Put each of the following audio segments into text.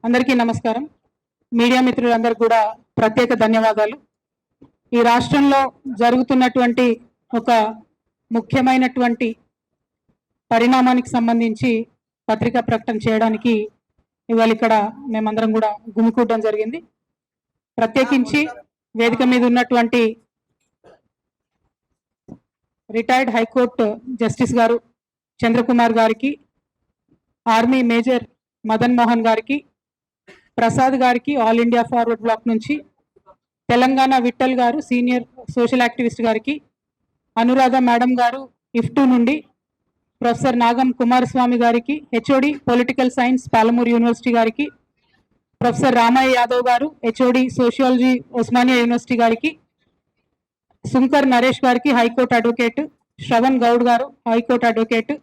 అందరికీ నమస్కారం. మీడియా మిత్రులందరికీ కూడా ప్రత్యేక ధన్యవాదాలు. ఈ రాష్ట్రంలో జరుగుతున్నటువంటి ఒక ముఖ్యమైనటువంటి పరిణామానికి సంబంధించి పత్రికా ప్రకటన చేయడానికి ఇవాళ ఇక్కడ మేమందరం కూడా గుమికూడడం జరిగింది. ప్రత్యేకించి వేదిక మీద ఉన్నటువంటి రిటైర్డ్ హైకోర్టు జస్టిస్ గారు చంద్రకుమార్ గారికి, ఆర్మీ మేజర్ మదన్ మోహన్ గారికి, ప్రసాద్ గారికి ఆల్ ఇండియా ఫార్వర్డ్ బ్లాక్ నుంచి, తెలంగాణ విఠల్ గారు సీనియర్ సోషల్ యాక్టివిస్ట్ గారికి, అనురాధ మేడం గారు ఇఫ్టు నుండి, ప్రొఫెసర్ నాగం కుమారస్వామి గారికి HOD political science Palamuru university గారికి, ప్రొఫెసర్ రామయ్య యాదవ్ గారు హెచ్ఓడి సోషియాలజీ ఉస్మానియా యూనివర్సిటీ గారికి, సుంకర్ నరేష్ గారికి హైకోర్టు అడ్వకేట్, శ్రవణ్ గౌడ్ గారు హైకోర్టు అడ్వకేట్,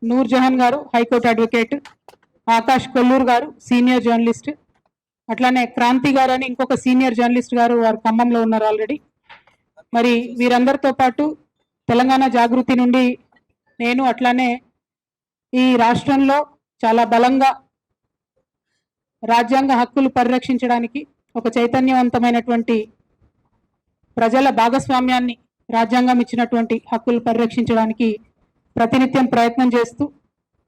నూర్ జహాన్ గారు హైకోర్టు అడ్వకేట్, ఆకాష్ కొల్లూరు గారు సీనియర్ జర్నలిస్ట్, అట్లానే క్రాంతి గారు అని ఇంకొక సీనియర్ జర్నలిస్ట్ గారు వారు ఖమ్మంలో ఉన్నారు ఆల్రెడీ. మరి వీరందరితో పాటు తెలంగాణ జాగృతి నుండి నేను, అట్లానే ఈ రాష్ట్రంలో చాలా బలంగా రాజ్యాంగ హక్కులు పరిరక్షించడానికి ఒక చైతన్యవంతమైనటువంటి ప్రజల భాగస్వామ్యాన్ని రాజ్యాంగం ఇచ్చినటువంటి హక్కులు పరిరక్షించడానికి ప్రతినిత్యం ప్రయత్నం చేస్తూ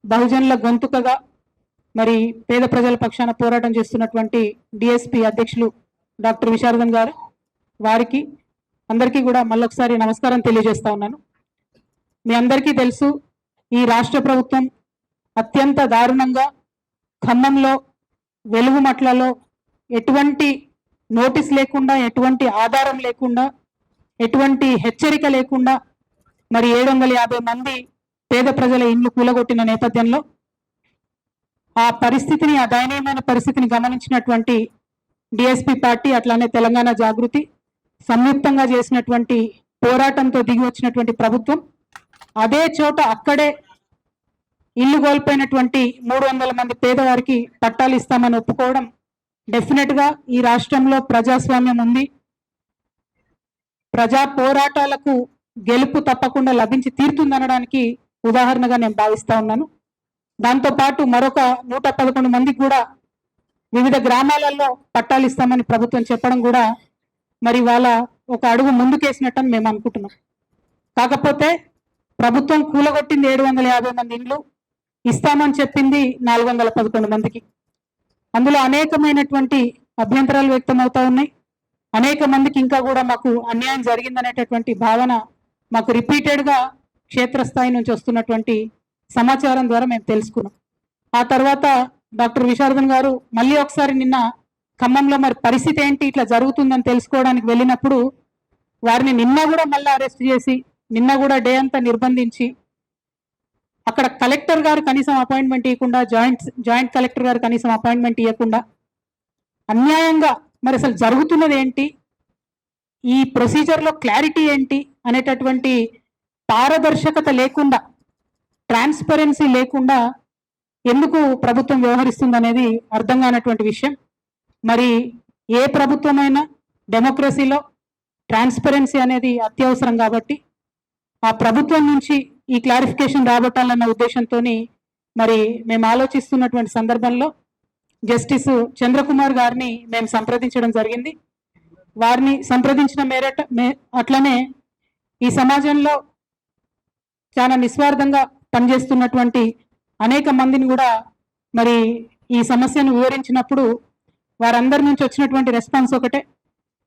బహుజనుల గొంతుకగా మరి పేద ప్రజల పక్షాన పోరాటం చేస్తున్నటువంటి డిఎస్పి అధ్యక్షులు డాక్టర్ విశారదన్ గారు, వారికి అందరికీ కూడా మళ్ళొకసారి నమస్కారం తెలియజేస్తా ఉన్నాను. మీ అందరికీ తెలుసు, ఈ రాష్ట్ర ప్రభుత్వం అత్యంత దారుణంగా ఖమ్మంలో వెలుగుమట్లలో ఎటువంటి నోటీస్ లేకుండా, ఎటువంటి ఆధారం లేకుండా, ఎటువంటి హెచ్చరిక లేకుండా మరి 750 మంది పేద ప్రజల ఇండ్లు కూలగొట్టిన నేపథ్యంలో ఆ పరిస్థితిని, ఆ దయనీయమైన పరిస్థితిని గమనించినటువంటి డిఎస్పి పార్టీ, అట్లానే తెలంగాణ జాగృతి సంయుక్తంగా చేసినటువంటి పోరాటంతో దిగి వచ్చినటువంటి ప్రభుత్వం అదే చోట అక్కడే ఇల్లు కోల్పోయినటువంటి 300 మంది పేదవారికి పట్టాలు ఇస్తామని ఒప్పుకోవడం డెఫినెట్ గా ఈ రాష్ట్రంలో ప్రజాస్వామ్యం ఉంది, ప్రజా పోరాటాలకు గెలుపు తప్పకుండా లభించి తీరుతుందనడానికి ఉదాహరణగా నేను భావిస్తా ఉన్నాను. దాంతోపాటు మరొక 111 మందికి కూడా వివిధ గ్రామాలలో పట్టాలు ఇస్తామని ప్రభుత్వం చెప్పడం కూడా మరి వాళ్ళ ఒక అడుగు ముందుకేసినట్టని మేము అనుకుంటున్నాం. కాకపోతే ప్రభుత్వం కూలగొట్టింది 750 మంది ఇండ్లు, ఇస్తామని చెప్పింది 411 మందికి. అందులో అనేకమైనటువంటి అభ్యంతరాలు వ్యక్తమవుతా ఉన్నాయి. అనేక మందికి ఇంకా కూడా మాకు అన్యాయం జరిగిందనేటటువంటి భావన మాకు రిపీటెడ్గా క్షేత్రస్థాయి నుంచి వస్తున్నటువంటి సమాచారం ద్వారా మేము తెలుసుకున్నాం. ఆ తర్వాత డాక్టర్ విశారదన్ గారు మళ్ళీ ఒకసారి నిన్న ఖమ్మంలో మరి పరిస్థితి ఏంటి ఇట్లా జరుగుతుందని తెలుసుకోవడానికి వెళ్ళినప్పుడు వారిని నిన్న కూడా మళ్ళీ అరెస్ట్ చేసి, నిన్న కూడా డే అంతా నిర్బంధించి, అక్కడ కలెక్టర్ గారు కనీసం అపాయింట్మెంట్ ఇవ్వకుండా, జాయింట్ కలెక్టర్ గారు కనీసం అపాయింట్మెంట్ ఇవ్వకుండా అన్యాయంగా మరి అసలు జరుగుతున్నది ఏంటి, ఈ ప్రొసీజర్లో క్లారిటీ ఏంటి అనేటటువంటి పారదర్శకత లేకుండా, ట్రాన్స్పరెన్సీ లేకుండా ఎందుకు ప్రభుత్వం వ్యవహరిస్తుంది అనేది అర్థం కానటువంటి విషయం. మరి ఏ ప్రభుత్వమైనా డెమోక్రసీలో ట్రాన్స్పరెన్సీ అనేది అత్యవసరం కాబట్టి ఆ ప్రభుత్వం నుంచి ఈ క్లారిఫికేషన్ రాబట్టాలన్న ఉద్దేశంతో మరి మేము ఆలోచిస్తున్నటువంటి సందర్భంలో జస్టిస్ చంద్రకుమార్ గారిని మేము సంప్రదించడం జరిగింది. వారిని సంప్రదించిన మేరట అట్లనే ఈ సమాజంలో చాలా నిస్వార్థంగా పనిచేస్తున్నటువంటి అనేక మందిని కూడా మరి ఈ సమస్యను వివరించినప్పుడు వారందరి నుంచి వచ్చినటువంటి రెస్పాన్స్ ఒకటే.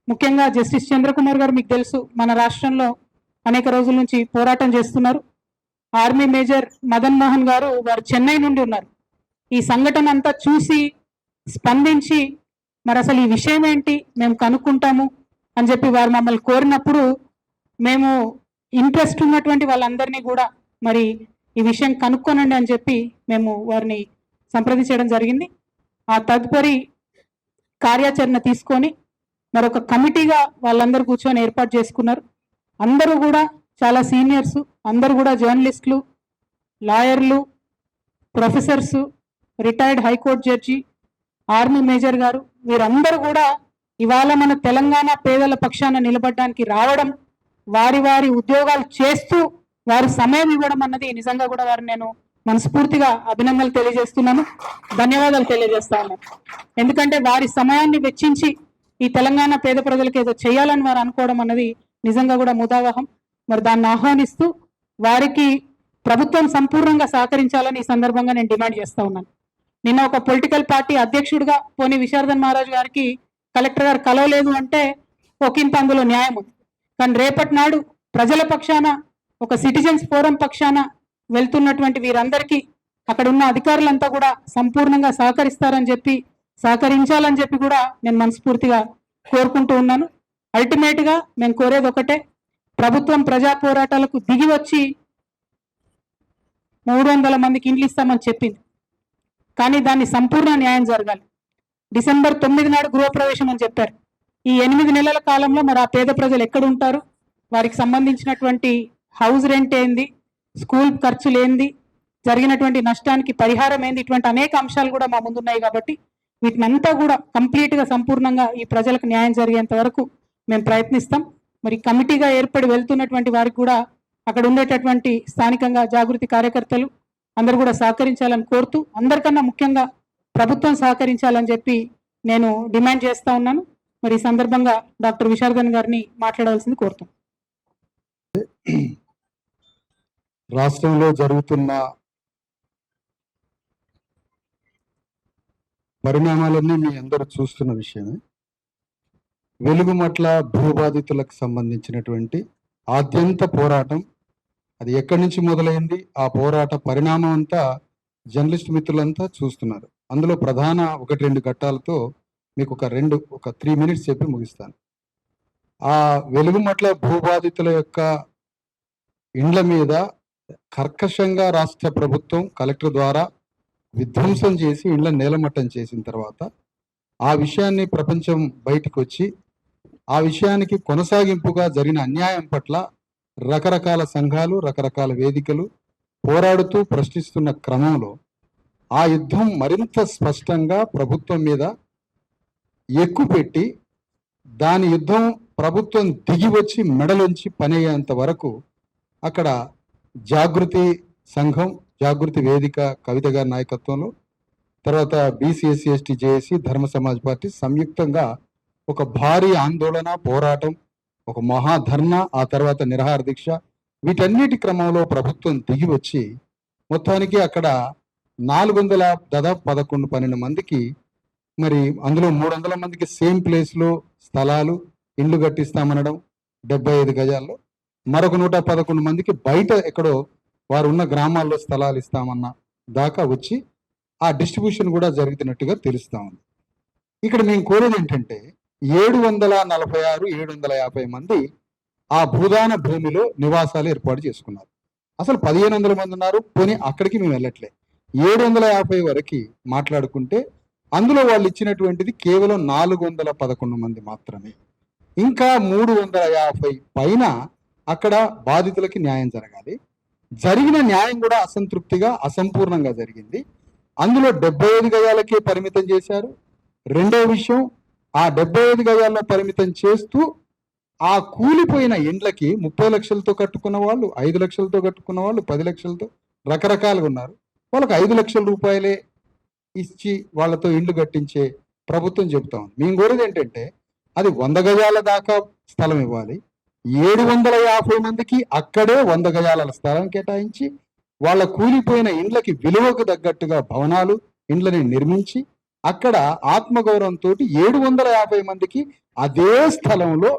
ముఖ్యంగా జస్టిస్ చంద్రకుమార్ గారు మీకు తెలుసు, మన రాష్ట్రంలో అనేక రోజుల నుంచి పోరాటం చేస్తున్నారు. ఆర్మీ మేజర్ మదన్ మోహన్ గారు వారు చెన్నై నుండి ఉన్నారు. ఈ సంఘటన అంతా చూసి స్పందించి మరి అసలు ఈ విషయం ఏంటి మేము కనుక్కుంటాము అని చెప్పి వారు మమ్మల్ని కోరినప్పుడు మేము ఇంట్రెస్ట్ ఉన్నటువంటి వాళ్ళందరినీ కూడా మరి ఈ విషయం కనుక్కోనండి అని చెప్పి మేము వారిని సంప్రదించడం జరిగింది. ఆ తదుపరి కార్యాచరణ తీసుకొని మరొక కమిటీగా వాళ్ళందరూ కూర్చొని ఏర్పాటు చేసుకున్నారు. అందరూ కూడా చాలా సీనియర్స్, అందరూ కూడా జర్నలిస్టులు, లాయర్లు, professors, retired high court judge, army major గారు, వీరందరూ కూడా ఇవాళ మన తెలంగాణ పేదల పక్షాన నిలబడడానికి రావడం, వారి వారి ఉద్యోగాలు చేస్తూ వారి సమయం ఇవ్వడం అన్నది నిజంగా కూడా వారిని నేను మనస్ఫూర్తిగా అభినందనలు తెలియజేస్తున్నాను, ధన్యవాదాలు తెలియజేస్తా ఉన్నాను. ఎందుకంటే వారి సమయాన్ని వెచ్చించి ఈ తెలంగాణ పేద ప్రజలకు ఏదో చేయాలని వారు అనుకోవడం అన్నది నిజంగా కూడా ముదావహం. మరి దాన్ని ఆహ్వానిస్తూ వారికి ప్రభుత్వం సంపూర్ణంగా సహకరించాలని ఈ సందర్భంగా నేను డిమాండ్ చేస్తా ఉన్నాను. నిన్న ఒక పొలిటికల్ పార్టీ అధ్యక్షుడిగా పోనీ విశారదన్ మహారాజ్ గారికి కలెక్టర్ గారు కలవలేదు అంటే ఒకంత అందులో న్యాయం ఉంది. కానీ రేపటి నాడు ప్రజల పక్షాన ఒక సిటిజన్స్ ఫోరం పక్షాన వెళ్తున్నటువంటి వీరందరికీ అక్కడ ఉన్న అధికారులంతా కూడా సంపూర్ణంగా సహకరించాలని చెప్పి కూడా నేను మనస్ఫూర్తిగా కోరుకుంటూ ఉన్నాను. అల్టిమేట్ గా మేము కోరేది ఒకటే, ప్రభుత్వం ప్రజా పోరాటాలకు దిగి వచ్చి 300 మందికి ఇండ్లు ఇస్తామని చెప్పింది. కానీ దాన్ని సంపూర్ణ న్యాయం జరగాలి. డిసెంబర్ 9 నాడు గృహప్రవేశం అని చెప్పారు. ఈ 8 నెలల కాలంలో మరి ఆ పేద ప్రజలు ఎక్కడ ఉంటారు? వారికి సంబంధించినటువంటి హౌస్ రెంట్ ఏంది, స్కూల్ ఖర్చులు ఏంది, జరిగినటువంటి నష్టానికి పరిహారం ఏంది, ఇటువంటి అనేక అంశాలు కూడా మా ముందున్నాయి. కాబట్టి వీటినంతా కూడా కంప్లీట్ గా సంపూర్ణంగా ఈ ప్రజలకు న్యాయం జరిగేంత వరకు మేము ప్రయత్నిస్తాం. మరి కమిటీగా ఏర్పడి వెళ్తున్నటువంటి వారికి కూడా అక్కడ ఉండేటటువంటి స్థానికంగా జాగృతి కార్యకర్తలు అందరూ కూడా సహకరించాలని కోరుతూ, అందరికన్నా ముఖ్యంగా ప్రభుత్వం సహకరించాలని చెప్పి నేను డిమాండ్ చేస్తా ఉన్నాను. మరి ఈ సందర్భంగా డాక్టర్ విశారదన్ గారిని మాట్లాడవలసింది కోరుతాం. రాష్ట్రంలో జరుగుతున్న పరిణామాలన్నీ మీ అందరూ చూస్తున్న విషయమే. వెలుగుమట్ల భూబాధితులకు సంబంధించినటువంటి ఆద్యంత పోరాటం అది ఎక్కడి నుంచి మొదలైంది, ఆ పోరాట పరిణామం అంతా జర్నలిస్ట్ మిత్రులంతా చూస్తున్నారు. అందులో ప్రధాన 1-2 ఘట్టాలతో మీకు ఒక 3 మినిట్స్ చెప్పి ముగిస్తాను. ఆ వెలుగుమట్ల భూబాధితుల యొక్క ఇండ్ల మీద కర్కశంగా రాష్ట్ర ప్రభుత్వం కలెక్టర్ ద్వారా విధ్వంసం చేసి ఇండ్ల నేలమట్టం చేసిన తర్వాత ఆ విషయాన్ని ప్రపంచం బయటకు వచ్చి ఆ విషయానికి కొనసాగింపుగా జరిగిన అన్యాయం పట్ల రకరకాల సంఘాలు, రకరకాల వేదికలు పోరాడుతూ ప్రశ్నిస్తున్న క్రమంలో ఆ యుద్ధం మరింత స్పష్టంగా ప్రభుత్వం మీద ఎక్కుపెట్టి దాని యుద్ధం ప్రభుత్వం దిగి వచ్చి మెడలుంచి పనయ్యేంత వరకు అక్కడ జాగృతి సంఘం, జాగృతి వేదిక కవిత గారి నాయకత్వంలో, తర్వాత బీసీ ఎస్సీ ఎస్టీ జేఏసీ, ధర్మ సమాజ్ పార్టీ సంయుక్తంగా ఒక భారీ ఆందోళన, పోరాటం, ఒక మహాధర్నా, ఆ తర్వాత నిరాహార దీక్ష, వీటన్నిటి క్రమంలో ప్రభుత్వం దిగి వచ్చి మొత్తానికి అక్కడ 400 దాదాపు 11-12 మందికి, మరి అందులో 300 మందికి సేమ్ ప్లేస్లో స్థలాలు, ఇండ్లు కట్టిస్తామనడం 75 గజాల్లో, మరొక 111 మందికి బయట ఎక్కడో వారు ఉన్న గ్రామాల్లో స్థలాలు ఇస్తామన్న దాకా వచ్చి ఆ డిస్ట్రిబ్యూషన్ కూడా జరుగుతున్నట్టుగా తెలుస్తా ఉంది. ఇక్కడ మేము కోరేది ఏంటంటే 746, 750 మంది ఆ భూదాన భూమిలో నివాసాలు ఏర్పాటు చేసుకున్నారు. అసలు 1500 మంది ఉన్నారు, పోనీ అక్కడికి మేము వెళ్ళట్లే. 750 వరకు మాట్లాడుకుంటే అందులో వాళ్ళు ఇచ్చినటువంటిది కేవలం 411 మంది మాత్రమే. ఇంకా 350 పైన అక్కడ బాధితులకి న్యాయం జరగాలి. జరిగిన న్యాయం కూడా అసంతృప్తిగా, అసంపూర్ణంగా జరిగింది. అందులో 75 గజాలకే పరిమితం చేశారు. రెండో విషయం, ఆ 75 గజాల్లో పరిమితం చేస్తూ ఆ కూలిపోయిన ఇండ్లకి 30 లక్షలతో కట్టుకున్న వాళ్ళు, 5 లక్షలతో కట్టుకున్న వాళ్ళు, 10 లక్షలతో రకరకాలుగా ఉన్నారు. వాళ్ళకి 5 లక్షల రూపాయలే ఇచ్చి వాళ్ళతో ఇండ్లు కట్టించే ప్రభుత్వం చెబుతా ఉంది. మేము కోరేది ఏంటంటే అది 100 గజాల దాకా స్థలం ఇవ్వాలి. 750 మందికి అక్కడే 100 గజాల స్థలం కేటాయించి వాళ్ళ కూలిపోయిన ఇండ్లకి విలువకు తగ్గట్టుగా భవనాలు, ఇండ్లని నిర్మించి అక్కడ ఆత్మగౌరవంతో 750 మందికి అదే స్థలంలో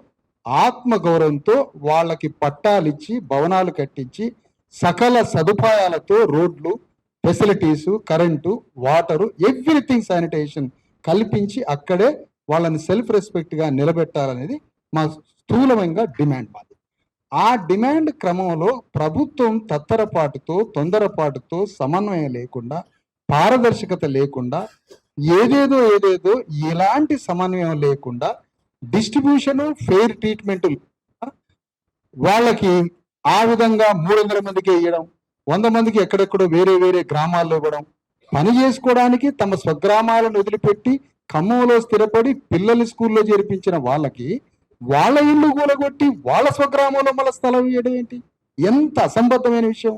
ఆత్మగౌరవంతో వాళ్ళకి పట్టాలిచ్చి భవనాలు కట్టించి సకల సదుపాయాలతో రోడ్లు, facilities, current, water, everything sanitation కల్పించి అక్కడే వాళ్ళని సెల్ఫ్ రెస్పెక్ట్ గా నిలబెట్టాలనేది మా స్థూలమైన డిమాండ్ మాది. ఆ డిమాండ్ క్రమంలో ప్రభుత్వం తొందరపాటుతో సమన్వయం లేకుండా, పారదర్శకత లేకుండా, ఏదేదో ఎలాంటి సమన్వయం లేకుండా డిస్ట్రిబ్యూషన్, ఫెయిర్ ట్రీట్మెంట్ వాళ్ళకి ఆ విధంగా 300 మందికి ఇవ్వడం, 100 మందికి ఎక్కడెక్కడో వేరే గ్రామాల్లో ఇవ్వడం, పని చేసుకోవడానికి తమ స్వగ్రామాలను వదిలిపెట్టి ఖమ్మంలో స్థిరపడి పిల్లల్ని స్కూల్లో చేర్పించిన వాళ్ళకి వాళ్ళ ఇల్లు కూలగొట్టి వాళ్ళ స్వగ్రామంలో మళ్ళీ స్థలం ఇవ్వడం ఏంటి? ఎంత అసంబద్ధమైన విషయం!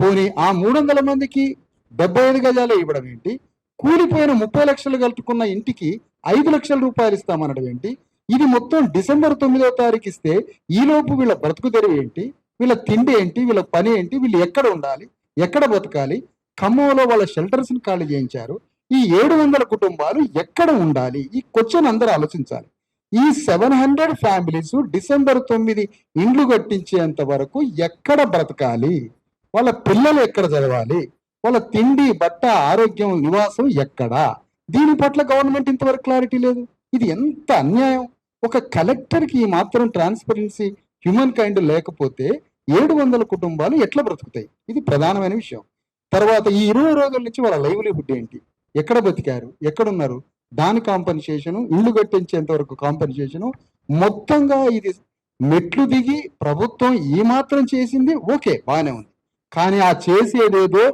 పోనీ ఆ 300 మందికి 75 గజాలు ఇవ్వడం ఏంటి? కూలిపోయిన 30 లక్షలు కట్టుకున్న ఇంటికి 5 లక్షల రూపాయలు ఇస్తామనడం ఏంటి? ఇది మొత్తం డిసెంబర్ 9వ తారీఖు ఇస్తే ఈలోపు వీళ్ళ బ్రతుకు తెరువు ఏంటి? వీళ్ళ తిండి ఏంటి? వీళ్ళ పని ఏంటి? వీళ్ళు ఎక్కడ ఉండాలి? ఎక్కడ బతకాలి? ఖమ్మంలో వాళ్ళ షెల్టర్స్ ని ఖాళీ చేయించారు. ఈ 700 కుటుంబాలు ఎక్కడ ఉండాలి? ఈ క్వశ్చన్ అందరూ ఆలోచించాలి. ఈ 700 ఫ్యామిలీస్ డిసెంబర్ 9 ఇండ్లు కట్టించేంత వరకు ఎక్కడ బ్రతకాలి? వాళ్ళ పిల్లలు ఎక్కడ చదవాలి? వాళ్ళ తిండి, బట్ట, ఆరోగ్యం, నివాసం ఎక్కడా? దీని పట్ల గవర్నమెంట్ ఇంతవరకు క్లారిటీ లేదు. ఇది ఎంత అన్యాయం! ఒక కలెక్టర్కి ఈ మాత్రం ట్రాన్స్పరెన్సీ, హ్యూమన్ కైండ్ లేకపోతే 700 కుటుంబాలు ఎట్లా బ్రతుకుతాయి? ఇది ప్రధానమైన విషయం. తర్వాత ఈ 20 రోజుల నుంచి వాళ్ళ లైవ్లీహుడ్ ఏంటి? ఎక్కడ బతికారు? ఎక్కడున్నారు? దాని కాంపన్సేషను, ఇల్లు కట్టించేంత వరకు కాంపన్సేషను, మొత్తంగా ఇది మెట్లు దిగి ప్రభుత్వం ఈ మాత్రం చేసింది ఓకే, బాగానే ఉంది. కానీ ఆ చేసేదేదో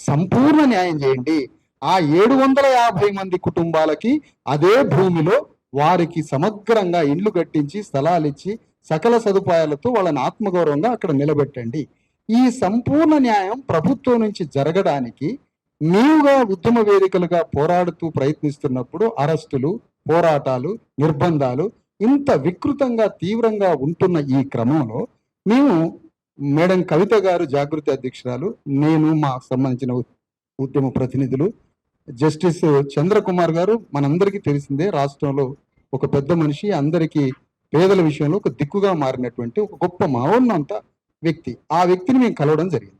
సంపూర్ణ న్యాయం చేయండి. ఆ 750 మంది కుటుంబాలకి అదే భూమిలో వారికి సమగ్రంగా ఇండ్లు కట్టించి, స్థలాలు ఇచ్చి, సకల సదుపాయాలతో వాళ్ళని ఆత్మగౌరవంగా అక్కడ నిలబెట్టండి. ఈ సంపూర్ణ న్యాయం ప్రభుత్వం నుంచి జరగడానికి నీవుగా ఉద్యమ వేదికలుగా పోరాడుతూ ప్రయత్నిస్తున్నప్పుడు అరెస్టులు, పోరాటాలు, నిర్బంధాలు ఇంత వికృతంగా, తీవ్రంగా ఉంటున్న ఈ క్రమంలో మేము మేడం కవిత గారు జాగృతి అధ్యక్షురాలు, నేను మా సంబంధించిన ఉద్యమ ప్రతినిధులు, జస్టిస్ చంద్రకుమార్ గారు మనందరికీ తెలిసిందే, రాష్ట్రంలో ఒక పెద్ద మనిషి, అందరికీ పేదల విషయంలో ఒక దిక్కుగా మారినటువంటి ఒక గొప్ప మహోన్నత వ్యక్తి. ఆ వ్యక్తిని మేము కలవడం జరిగింది.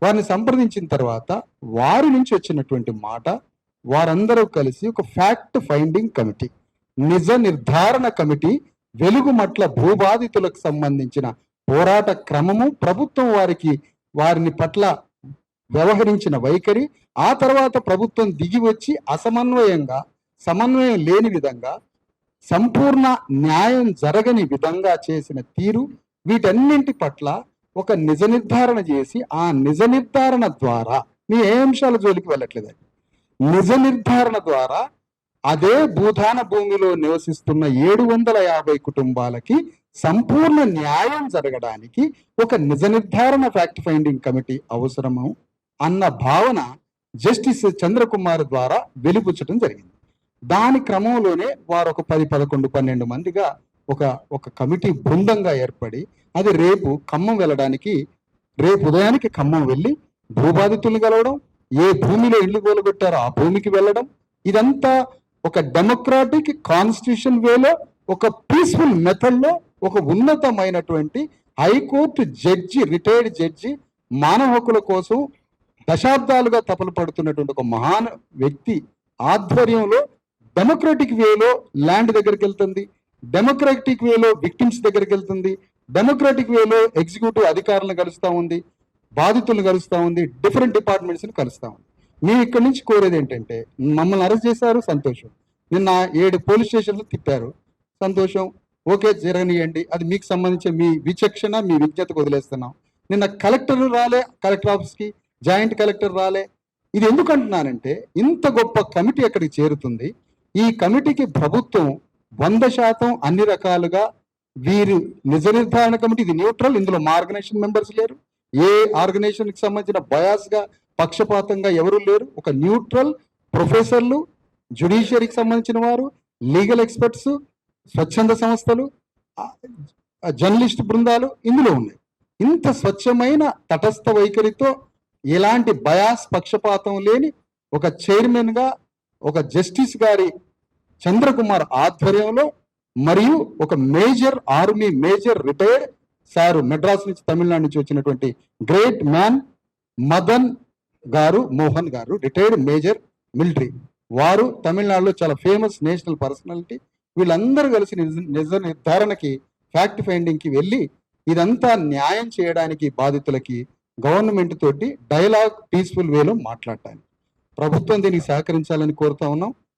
వారిని సంప్రదించిన తర్వాత వారి నుంచి వచ్చినటువంటి మాట, వారందరూ కలిసి ఒక ఫ్యాక్ట్ ఫైండింగ్ కమిటీ, నిజ నిర్ధారణ కమిటీ, వెలుగుమట్ల భూబాధితులకు సంబంధించిన పోరాట క్రమము, ప్రభుత్వం వారిని పట్ల వ్యవహరించిన వైఖరి, ఆ తర్వాత ప్రభుత్వం దిగి వచ్చి అసమన్వయంగా, సమన్వయం లేని విధంగా, సంపూర్ణ న్యాయం జరగని విధంగా చేసిన తీరు, వీటన్నింటి పట్ల ఒక నిజ నిర్ధారణ చేసి, ఆ నిజ నిర్ధారణ ద్వారా, మీ ఏ అంశాల జోలికి వెళ్ళట్లేదు, నిజ నిర్ధారణ ద్వారా అదే భూదాన భూమిలో నివసిస్తున్న 750 కుటుంబాలకి సంపూర్ణ న్యాయం జరగడానికి ఒక నిజ నిర్ధారణ ఫ్యాక్ట్ ఫైండింగ్ కమిటీ అవసరము అన్న భావన జస్టిస్ చంద్రకుమార్ ద్వారా వెలిపుచ్చడం జరిగింది. దాని క్రమంలోనే వారు ఒక 10, 11, 12 మందిగా ఒక కమిటీ బృందంగా ఏర్పడి, అది రేపు ఖమ్మం వెళ్ళడానికి, రేపు ఉదయానికి ఖమ్మం వెళ్ళి భూబాధితుల్ని కలవడం, ఏ భూమిలో ఇల్లు కూలగొట్టారో ఆ భూమికి వెళ్ళడం, ఇదంతా ఒక డెమోక్రాటిక్ కాన్స్టిట్యూషన్ వేలో, ఒక పీస్ఫుల్ మెథడ్ లో, ఒక ఉన్నతమైనటువంటి హైకోర్టు జడ్జి, రిటైర్డ్ జడ్జి, మానవ హక్కుల కోసం దశాబ్దాలుగా తపలు పడుతున్నటువంటి ఒక మహాన్ వ్యక్తి ఆధ్వర్యంలో డెమోక్రటిక్ వేలో ల్యాండ్ దగ్గరికి వెళ్తుంది, డెమోక్రటిక్ వేలో విక్టిమ్స్ దగ్గరికి వెళ్తుంది, డెమోక్రటిక్ వేలో ఎగ్జిక్యూటివ్ అధికారులను కలుస్తూ ఉంది, బాధితులను కలుస్తూ ఉంది, డిఫరెంట్ డిపార్ట్మెంట్స్ ని కలుస్తూ ఉంది. మేము ఇక్కడి నుంచి కోరేది ఏంటంటే, మమ్మల్ని అరెస్ట్ చేశారు, సంతోషం. నిన్న 7 పోలీస్ స్టేషన్లు తిప్పారు, సంతోషం, ఓకే, జరగనియండి. అది మీకు సంబంధించిన మీ విచక్షణ, మీ విజ్ఞతకు వదిలేస్తున్నాం. నిన్న కలెక్టర్ రాలే, కలెక్టర్ ఆఫీస్కి జాయింట్ కలెక్టర్ రాలే. ఇది ఎందుకు అంటున్నానంటే, ఇంత గొప్ప కమిటీ అక్కడికి చేరుతుంది. ఈ కమిటీకి ప్రభుత్వం 100% అన్ని రకాలుగా, వీరు నిజ నిర్ధారణ కమిటీ, ఇది న్యూట్రల్, ఇందులో మా ఆర్గనైజేషన్ మెంబర్స్ లేరు, ఏ ఆర్గనైజేషన్ కి సంబంధించిన బయాస్ గా, పక్షపాతంగా ఎవరు లేరు. ఒక న్యూట్రల్ ప్రొఫెసర్లు, జ్యుడిషియరీకి సంబంధించిన వారు, లీగల్ ఎక్స్పర్ట్స్, స్వచ్ఛంద సంస్థలు, జర్నలిస్ట్ బృందాలు ఇందులో ఉన్నాయి. ఇంత స్వచ్ఛమైన తటస్థ వైఖరితో, ఎలాంటి బయాస్, పక్షపాతం లేని ఒక చైర్మన్ గా, ఒక జస్టిస్ గారి చంద్రకుమార్ ఆధ్వర్యంలో, మరియు ఒక major army major retired sir, Madras నుంచి, తమిళనాడు నుంచి వచ్చినటువంటి గ్రేట్ మ్యాన్ మదన్ గారు, మోహన్ గారు, రిటైర్డ్ మేజర్ మిలిటరీ, వారు తమిళనాడులో చాలా ఫేమస్ నేషనల్ పర్సనాలిటీ. వీళ్ళందరూ కలిసి నిజ నిర్ధారణకి, ఫ్యాక్ట్ ఫైండింగ్ కి వెళ్ళి, ఇదంతా న్యాయం చేయడానికి, బాధితులకి గవర్నమెంట్ తోటి డైలాగ్, పీస్ఫుల్ వేలో మాట్లాడటానికి ప్రభుత్వం దీనికి సహకరించాలని కోరుతా ఉన్నాం.